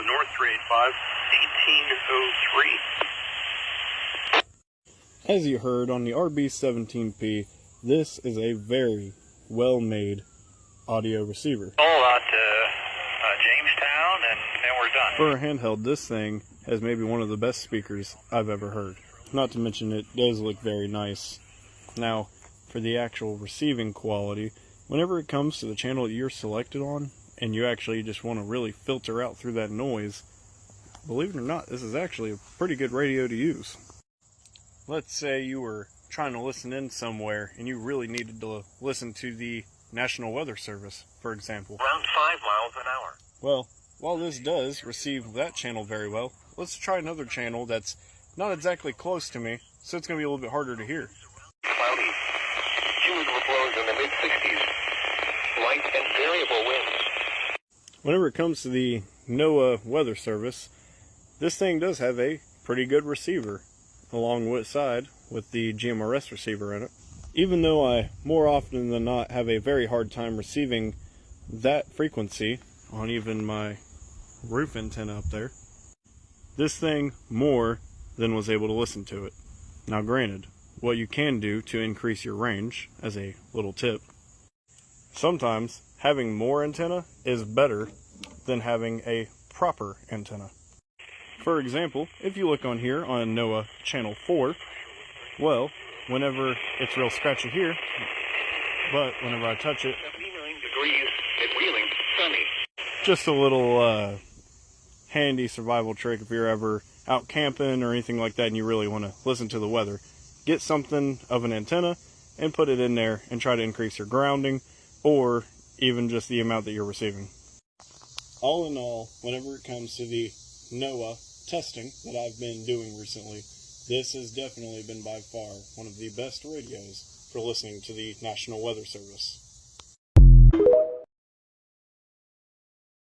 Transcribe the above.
the north 385, 1803. As you heard on the RB17P, this is a very well-made audio receiver. All out to Jamestown, and then we're done. For a handheld, this thing has maybe one of the best speakers I've ever heard. Not to mention it does look very nice. Now, for the actual receiving quality, whenever it comes to the channel that you're selected on, and you actually just want to really filter out through that noise, believe it or not, this is actually a pretty good radio to use. Let's say you were trying to listen in somewhere and you really needed to listen to the National Weather Service, for example. Around 5 miles an hour. Well, while this does receive that channel very well, let's try another channel that's not exactly close to me, so it's going to be a little bit harder to hear. Cloudy. Humid with lows in the mid-60s. Light and variable winds. Whenever it comes to the NOAA Weather Service, this thing does have a pretty good receiver along with side with the GMRS receiver in it. Even though I more often than not have a very hard time receiving that frequency on even my roof antenna up there, this thing more than was able to listen to it. Now granted, what you can do to increase your range, as a little tip, sometimes having more antenna is better than having a proper antenna. For example, if you look on here on NOAA channel 4, well, whenever it's real scratchy here, but whenever I touch it, 79 degrees at Wheeling, sunny. just a little handy survival trick if you're ever out camping or anything like that and you really want to listen to the weather. Get something of an antenna and put it in there and try to increase your grounding or even just the amount that you're receiving. All in all, whenever it comes to the NOAA testing that I've been doing recently, this has definitely been by far one of the best radios for listening to the National Weather Service.